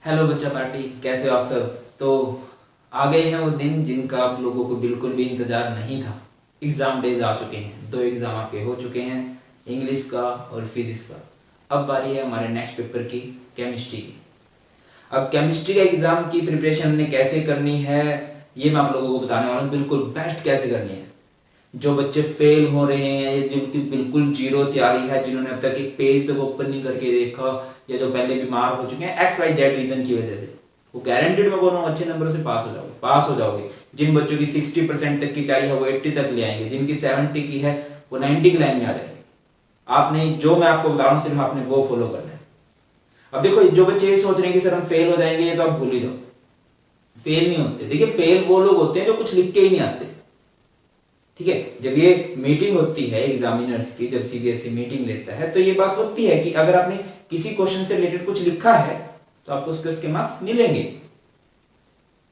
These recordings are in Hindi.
हेलो बच्चा पार्टी, कैसे हो आप सब। तो आ गए हैं वो दिन जिनका आप लोगों को बिल्कुल भी इंतजार नहीं था। एग्जाम डेज आ चुके हैं, 2 एग्जाम आपके हो चुके हैं, इंग्लिश का और फिजिक्स का। अब बारी है हमारे नेक्स्ट पेपर की, केमिस्ट्री की। अब केमिस्ट्री का एग्जाम की प्रिपरेशन हमने कैसे करनी है ये मैं आप लोगों को बताने वाला हूँ, बिल्कुल बेस्ट कैसे करनी है। जो बच्चे फेल हो रहे हैं या जिनकी बिल्कुल जीरो तैयारी है, जिन्होंने अब तक एक पेज तक ओपन नहीं करके देखा, या जो पहले बीमार हो चुके हैं एक्स वाई जेड रीजन की वजह से, वो गारंटेड मैं बोल रहा हूँ अच्छे नंबरों से पास हो जाओगे। जिन बच्चों की 60% तक की तैयारी है वो 80 तक ले आएंगे, जिनकी 70 की है वो 90 की लाइन में आ जाएंगे। आपने जो मैं आपको बता रहा हूँ सिर्फ आपने वो फॉलो करना है। अब देखो, जो बच्चे ये सोच रहे हैं कि सर हम फेल हो जाएंगे, ये तो आप भूल ही जाओ। फेल नहीं होते। देखिए, फेल वो लोग होते हैं जो कुछ लिख के ही नहीं आते। ठीक है, जब ये मीटिंग होती है एग्जामिनर्स की, जब सीबीएसई मीटिंग लेता है तो ये बात होती है कि अगर आपने किसी क्वेश्चन से रिलेटेड कुछ लिखा है तो आपको उसके मार्क्स मिलेंगे।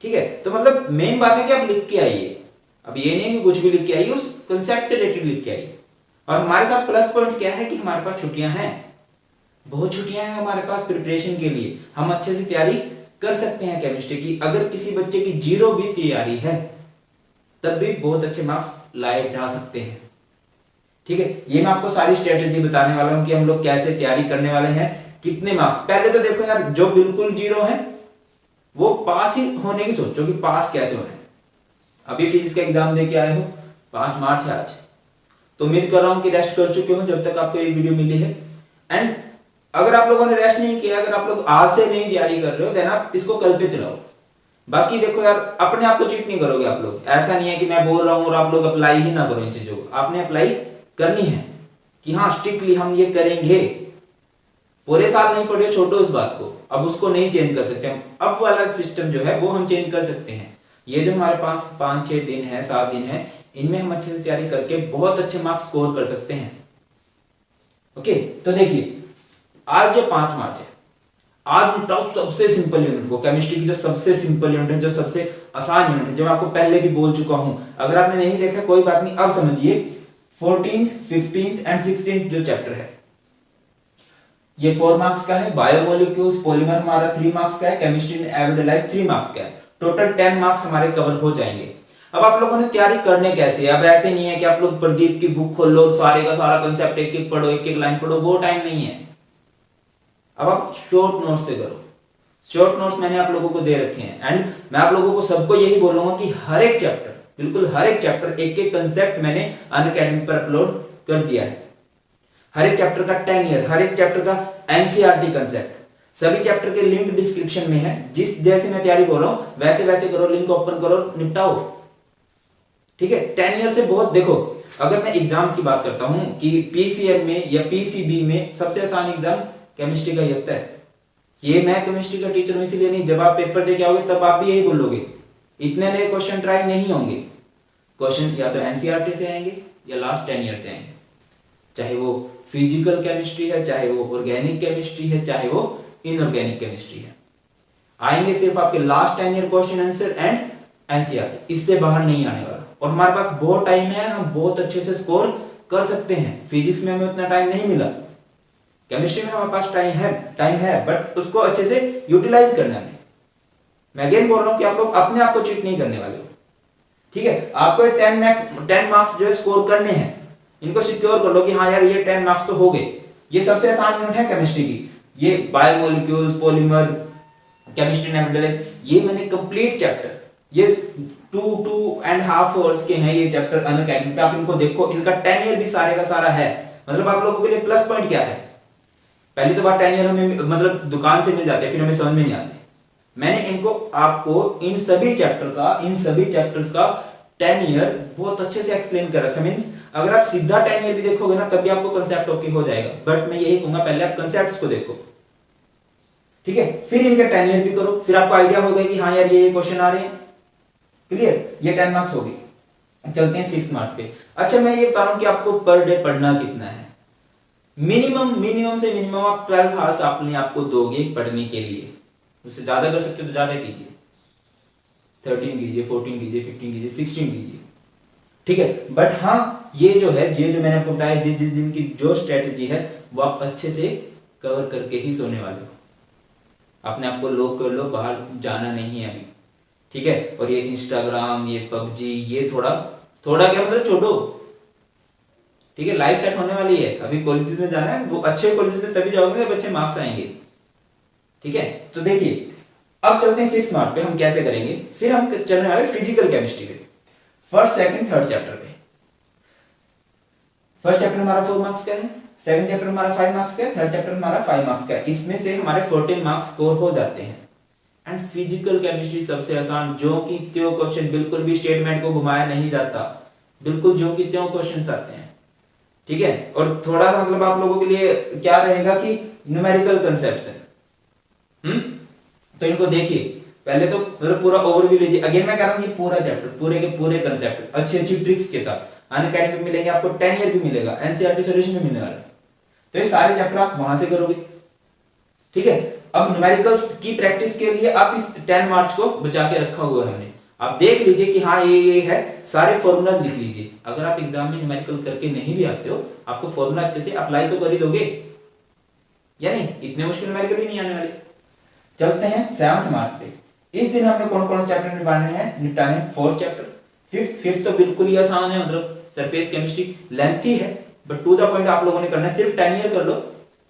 ठीक है, तो मतलब मेन बात है कि आप लिख के आइए। अब ये नहीं कि कुछ भी लिख के आइए, उस कंसेप्ट से रिलेटेड लिख के आइए। और हमारे साथ प्लस पॉइंट क्या है कि हमारे पास छुट्टियां हैं, बहुत छुट्टियां हैं हमारे पास प्रिपरेशन के लिए। हम अच्छे से तैयारी कर सकते हैं केमिस्ट्री की। अगर किसी बच्चे की जीरो भी तैयारी है तब भी बहुत अच्छे मार्क्स लाए जा सकते हैं। ठीक है, ये मैं आपको सारी स्ट्रेटेजी बताने वाला हूं कि हम लोग कैसे तैयारी करने वाले हैं, कितने मार्क्स। पहले तो देखो यार, जो बिल्कुल जीरो है वो पास ही होने की सोचो कि पास कैसे होना है। अभी फिजिक्स का एग्जाम दे के आए हो, 5 मार्च है आज, तो उम्मीद कर रहा हूं कि रेस्ट कर चुके हो जब तक आपको ये वीडियो मिली है। एंड अगर आप लोगों ने रेस्ट नहीं किया, अगर आप लोग आज से नहीं तैयारी कर रहे हो, देन आप इसको कल पे चलाओ। बाकी देखो यार, अपने आप को चीट नहीं करोगे आप लोग। ऐसा नहीं है कि मैं बोल रहा हूं और आप लोग अप्लाई ही ना करो इन चीजों को। आपने अप्लाई करनी है कि हाँ स्ट्रिक्टली हम ये करेंगे। पूरे साल नहीं पढ़े, छोड़ो उस बात को, अब उसको नहीं चेंज कर सकते हम। अब वाला सिस्टम जो है वो हम चेंज कर सकते हैं। ये जो हमारे पास 5-6 दिन है, 7 दिन है, इनमें हम अच्छे से तैयारी करके बहुत अच्छे मार्क्स स्कोर कर सकते हैं। ओके, तो देखिए, आज जो 5 मार्च है, आज निपटाओ सबसे सिंपल यूनिट को। केमिस्ट्री की जो सबसे सिंपल यूनिट है, जो सबसे आसान यूनिट है, जो मैं आपको पहले भी बोल चुका हूं। अगर आपने नहीं देखा कोई बात नहीं, अब समझिए। 14th, 15th एंड 16th जो चैप्टर है ये 4 मार्क्स का है। बायोमोलिक्यूल्स पॉलीमर हमारा 3 मार्क्स का है। Chemistry in everyday life 3 marks का है। टोटल 10 मार्क्स हमारे कवर हो जाएंगे। अब आप लोगों ने तैयारी करने कैसे है? अब ऐसे नहीं है कि आप लोग प्रदीप की बुक खोल लो, सारे का सारा कंसेप्ट एक एक पढ़ो, एक एक लाइन पढ़ो, वो टाइम नहीं है। अब आप शॉर्ट नोट से करो। शॉर्ट नोट्स मैंने आप लोगों को दे रखे हैं। एंड मैं आप लोगों को सबको यही बोलूंगा कि हर एक चैप्टर, बिल्कुल हर एक चैप्टर, एक एक कंसेप्ट मैंने अनअकैडमी पर अपलोड कर दिया है। हर एक चैप्टर का 10 ईयर, हर एक चैप्टर का एनसीईआरटी कंसेप्ट, सभी चैप्टर के लिंक डिस्क्रिप्शन में है। जिस जैसे मैं तैयारी बोल रहा हूं वैसे वैसे करो, लिंक ओपन करो, निपटाओ। ठीक है, 10 ईयर से बहुत। देखो, अगर मैं एग्जाम्स की बात करता हूं कि पीसीएम में या पीसीबी में सबसे आसान एग्जाम केमिस्ट्री का ही होता है। ये मैं केमिस्ट्री का टीचर हूं इसलिए नहीं, जब आप पेपर दे के आओगे तब आप भी यही बोलोगे। इतने नए क्वेश्चन ट्राई नहीं होंगे। क्वेश्चन या तो एनसीईआरटी से आएंगे या लास्ट 10 ईयर से आएंगे। चाहे वो फिजिकल केमिस्ट्री है, चाहे वो ऑर्गेनिक केमिस्ट्री है, चाहे वो इनऑर्गेनिक केमिस्ट्री है, आएंगे सिर्फ आपके last 10 year question answer and NCERT. इससे बाहर नहीं आने वाला। और हमारे पास बहुत टाइम है, हम बहुत अच्छे से स्कोर कर सकते हैं। फिजिक्स में हमें उतना टाइम नहीं मिला, केमिस्ट्री में हमारे पास टाइम है, बट उसको अच्छे से यूटिलाइज करना है। मैं अगेन बोल रहा हूं कि आप लोग अपने आप को चीट नहीं करने वाले हो। ठीक है, आपको 10 मार्क्स जो है स्कोर करने हैं, इनको सिक्योर कर लो कि हाँ यार ये 10 मार्क्स तो हो गए। ये सबसे आसान यूनिट है केमिस्ट्री की। ये बायोमोलिक्यूल्स पॉलीमर केमिस्ट्री एवरीडे, ये मैंने कंप्लीट चैप्टर, ये 2.5 आवर्स के हैं ये चैप्टर अनअकैडमी पे। आप इनको देखो, इनका 10 ईयर भी सारे का सारा है। मतलब आप लोगों के लिए प्लस पॉइंट क्या है? पहली तो बात, 10 ईयर हमें मतलब दुकान से मिल जाते हैं, फिर हमें समझ में नहीं आते। मैंने इनको आपको इन सभी चैप्टर्स का 10 ईयर बहुत अच्छे से एक्सप्लेन कर रखा है। मींस अगर आप सीधा 10 ईयर भी देखोगे ना तब भी आपको कंसेप्ट ओके हो जाएगा। बट मैं यही कहूंगा पहले आप कंसेप्ट्स को देखो। ठीक है, फिर इनके 10 ईयर भी करो, फिर आपको आइडिया हो गया कि हाँ यार ये क्वेश्चन आ रहे हैं। क्लियर, ये 10 मार्क्स हो गए। चलते हैं 6 मार्क्स पे। अच्छा, मैं ये बता रहा हूं कि आपको पर डे पढ़ना कितना है। मिनिमम से मिनिमम आप 12 आवर्स अपने आपको दोगे पढ़ने के लिए। उससे ज्यादा कर सकते हो तो ज्यादा कीजिए, 13 कीजिए, 14 कीजिए, 15 कीजिए, 16 कीजिए। ठीक है, बट हाँ ये जो मैंने आपको बताया, जिस जिस दिन की जो स्ट्रेटेजी है वो आप अच्छे से कवर करके ही सोने वाले हो। अपने आप को लॉक कर लो, बाहर जाना नहीं है अभी, ठीक है। और ये इंस्टाग्राम, ये पबजी, ये थोड़ा थोड़ा क्या मतलब छोड़ो, ठीक है। लाइफ सेट होने वाली है, अभी कॉलेजेस में जाना है, वो अच्छे कॉलेजेस में तभी जाओगे जब अच्छे मार्क्स आएंगे, ठीक है। तो देखिए अब चलते हैं 6 मार्क पे, हम कैसे करेंगे। फिर हम चलने वाले फिजिकल केमिस्ट्री पे, फर्स्ट सेकंड थर्ड चैप्टर पे। फर्स्ट चैप्टर हमारा 4 मार्क्स का है, सेकंड चैप्टर हमारा 5 मार्क्स का है, थर्ड चैप्टर हमारा 5 मार्क्स का है। इसमें से हमारे 14 मार्क्स स्कोर हो जाते हैं। एंड फिजिकल केमिस्ट्री सबसे आसान, जो कि त्यों क्वेश्चन, बिल्कुल भी स्टेटमेंट को घुमाया नहीं जाता, बिल्कुल जो कि त्यों क्वेश्चन आते हैं, ठीक है। और थोड़ा सा मतलब आप लोगों के लिए क्या रहेगा कि न्यूमेरिकल कंसेप्ट्स है। तो इनको देखिए, पहले तो मतलब पूरा ओवरव्यू लीजिए। अगेन मैं कह रहा हूं ये पूरा चैप्टर, पूरे के पूरे कंसेप्ट अच्छी अच्छी ट्रिक्स के साथ अनअकैडमी में मिलेंगे आपको, 10 ईयर भी मिलेगा, एनसीईआरटी सॉल्यूशन भी मिलने वाला है। तो ये सारे चैप्टर आप वहां से करोगे, ठीक है। अब न्यूमेरिकल्स की प्रैक्टिस के लिए आप इस 10 मार्च को बचा के रखा हुआ है हमने। आप देख लीजिए कि हाँ ये है, सारे फॉर्मूलाज लिख लीजिए। अगर आप एग्जाम में न्यूमेरिकल करके नहीं भी आते हो, आपको फॉर्मूला अच्छे से अप्लाई तो कर ही दोगे, या नहीं? इतने मुश्किल न्यूमेरिकल भी नहीं आने वाले। चलते हैं 7 मार्च पे। इस दिन हमने कौन कौन से चैप्टर निपटाने? 4th chapter. फिफ्थ तो बिल्कुल ही आसान है, मतलब सरफेस केमिस्ट्री लेंथी है बट टू द पॉइंट आप लोगों ने करना है, सिर्फ 10 ईयर कर लो,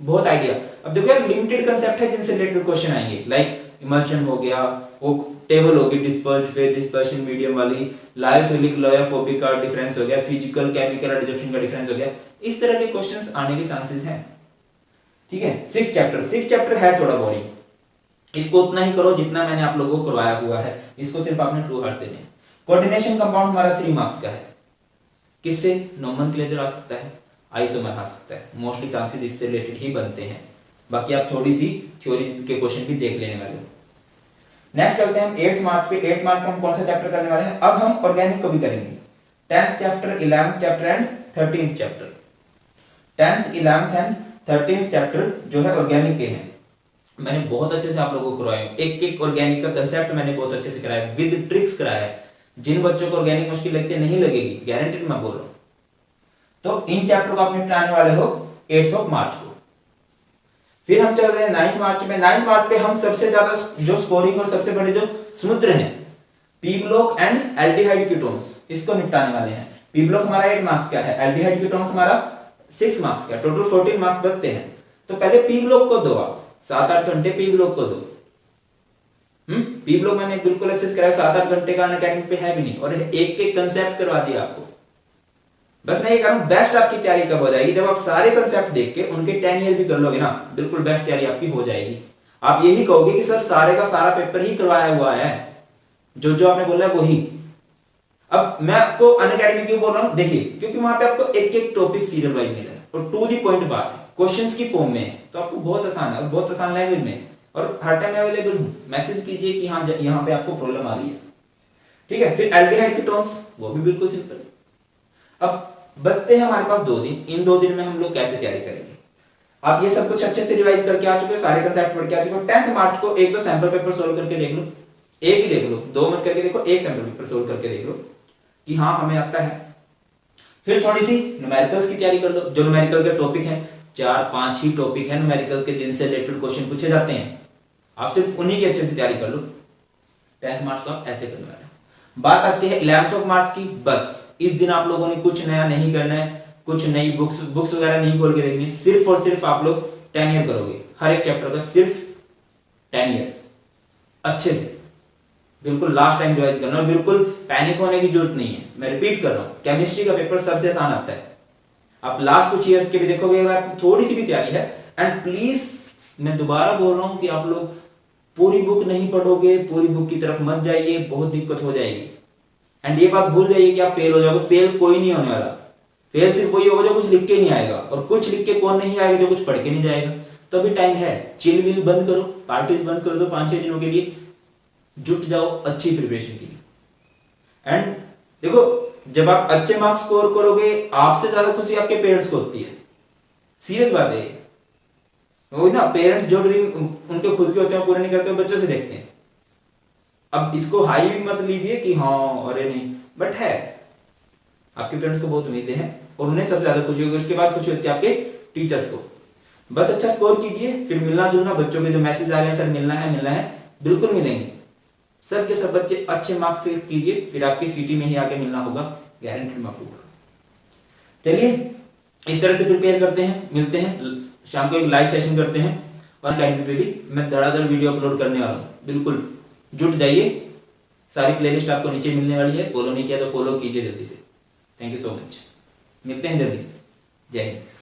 बहुत आइडिया। अब देखो यार लिमिटेड कंसेप्ट है जिनसे रिलेटेड क्वेश्चन आएंगे, लाइक इमल्शन हो गया, वो टेबल होगी डिस्पर्स्ड फेज, डिस्पर्शन मीडियम वाली, लायोफिलिक लायोफोबिक का डिफरेंस हो गया, फिजिकल केमिकल एडजॉर्प्शन का डिफरेंस हो गया, इस तरह के क्वेश्चंस आने के चांसेस हैं, ठीक है। 6th चैप्टर है थोड़ा बोरिंग, इसको उतना ही करो जितना मैंने आप लोगों को करवाया हुआ है, इसको सिर्फ आपने ट्रू हार्ट देने। कोऑर्डिनेशन कंपाउंड हमारा 3 मार्क्स का है, किससे? नोमेनक्लेचर आ सकता है, आइसोमर आ सकता है, मोस्टली चांसेस इससे रिलेटेड ही बनते हैं। बाकी आप थोड़ी सी थ्योरी के क्वेश्चन भी देख लेने वाले हो। नेक्स्ट चलते हैं हम 8 मार्च पे। 8 मार्च पे हम कौन सा चैप्टर करने वाले हैं? अब हम ऑर्गेनिक को भी करेंगे, 10th chapter, 11th chapter and 13th chapter. 10th, 11th and 13th chapter जो है ऑर्गेनिक के हैं। मैंने बहुत अच्छे से आप लोगों को करवाया, एक एक ऑर्गेनिक का कंसेप्ट मैंने बहुत अच्छे से कराया, विद ट्रिक्स कराया है। जिन बच्चों को ऑर्गेनिक मुश्किल लगती है, नहीं लगेगी, गारंटेड मैं बोल रहा हूं। तो इन चैप्टर को आप निपटाने वाले हो 8 मार्च को। फिर हम चल रहे हैं 9 मार्च में। 9 मार्च पे हम सबसे ज्यादा जो स्कोरिंग और सबसे बड़े जो समुद्र हैं, P block and aldehyde ketones, इसको निपटाने वाले हैं। पी ब्लॉक हमारा 8 मार्क्स का है, एल्डिहाइड कीटोन्स हमारा 6 मार्क्स का, टोटल 14 मार्क्स बनते हैं। तो पहले पी ब्लॉक को दो, आप 7-8 घंटे पी ब्लॉक को दो। पी ब्लॉक मैंने बिल्कुल अच्छे से कराया, 7-8 घंटे का अनअकैडमी पे है भी नहीं, और एक एक कंसेप्ट करवा दिया आपको। बस मैं ये कह रहा हूं बेस्ट आपकी तैयारी कब हो जाएगी? जब आप सारे कंसेप्ट देख के उनके 10 ईयर भी कर लोगे ना, बिल्कुल बेस्ट तैयारी आपकी हो जाएगी। आप यही कहोगे कि सर सारे का सारा पेपर ही करवाया हुआ है, जो जो आपने बोला वही। अब मैं आपको अनअकैडमी क्यों बोल रहा हूं? देखिए, क्योंकि वहां पे आपको एक एक टॉपिक सीरियल वाइज मिला है और टू दी पॉइंट बात है, क्वेश्चंस की फॉर्म में है, तो आपको बहुत आसान है और बहुत आसान लैंग्वेज में, और हर टाइम अवेलेबल हूं। मैसेज कीजिए कि हाँ यहाँ पे आपको प्रॉब्लम आ रही है, ठीक है। फिर एल्डिहाइड कीटोन्स, वो भी बिल्कुल सिंपल। अब बचते हैं हमारे पास 2 दिन। इन 2 दिन में हम लोग कैसे तैयारी करेंगे? आप ये सब कुछ अच्छे से रिवाइज करके आ चुके हो, सारे कंसेप्ट पढ़ के आ चुके हो। 10th मार्च को एक दो सैंपल पेपर सोल्व करके देख लो, एक ही देख लो, 2 मत करके देखो, एक सैंपल पेपर सोल्व करके देख लो कि हाँ हमें आता है। फिर थोड़ी सी न्यूमेरिकल्स की तैयारी कर लो। जो न्यूमेरिकल के टॉपिक हैं, 4-5 ही टॉपिक है न्यूमेरिकल के जिनसे रिलेटेड क्वेश्चन पूछे जाते हैं, आप सिर्फ उन्हीं की अच्छे से तैयारी कर लो। 10th मार्च को आप ऐसे करने वाले। बात आती है 11th मार्च की। बस इस दिन आप लोगों ने कुछ नया नहीं करना है, कुछ नई बुक्स वगैरह नहीं खोल के देखनी, सिर्फ और सिर्फ आप लोग 10 ईयर करोगे, हर एक चैप्टर का सिर्फ 10 ईयर अच्छे से, बिल्कुल लास्ट टाइम रिवाइज करना, और बिल्कुल पैनिक होने की जरूरत नहीं है। मैं रिपीट कर रहा हूं, केमिस्ट्री का पेपर सबसे आसान आता है। आप लास्ट कुछ ईयर्स के भी देखोगे, अगर आपकी थोड़ी सी भी तैयारी है, एंड प्लीज मैं दोबारा बोल रहा हूं कि आप लोग पूरी बुक नहीं पढ़ोगे, पूरी बुक की तरफ मत जाइए, बहुत दिक्कत हो जाएगी। एंड ये बात भूल जाइए कि आप फेल हो जाओगे, फेल कोई नहीं होने वाला। फेल सिर्फ वही होगा जो कुछ लिख के नहीं आएगा, और कुछ लिख के कौन नहीं आएगा? जो कुछ पढ़ के नहीं जाएगा। तो अभी टाइम है, चिल विल बंद करो, पार्टीज बंद कर दो 5-6 दिनों के लिए, जुट जाओ अच्छी प्रिपरेशन के लिए। एंड देखो, जब आप अच्छे मार्क्स स्कोर करोगे, आपसे ज्यादा खुशी आपके पेरेंट्स को होती है, सीरियस बात है। वही ना, पेरेंट्स जो ड्रीम उनके खुद के होते हैं पूरे नहीं करते, बच्चों से देखते हैं। अब इसको हाई भी मत लीजिए कि हाँ अरे नहीं, बट है, आपके पेरेंट्स को बहुत उम्मीदें हैं और उन्हें सबसे ज्यादा खुशी होगी, उसके बाद खुशी होती है आपके टीचर्स को। बस अच्छा स्कोर कीजिए, फिर मिलना जुलना, बच्चों के जो मैसेज आ रहे हैं सर मिलना है, बिल्कुल मिलेंगे। सब के सब बच्चे अच्छे मार्क्स से कीजिए, फिर आपकी सिटी में ही आके मिलना होगा, गारंटी मैं आपको। चलिए इस तरह से प्रिपेयर करते हैं, मिलते हैं शाम को एक लाइव सेशन करते हैं, और अकेडमी पे भी मैं धड़ाधड़ वीडियो अपलोड करने वाला हूँ, बिल्कुल जुट जाइए। सारी प्लेलिस्ट आपको नीचे मिलने वाली है, फॉलो नहीं किया तो फॉलो कीजिए जल्दी से। थैंक यू सो मच, मिलते हैं जल्दी, जय हिंद।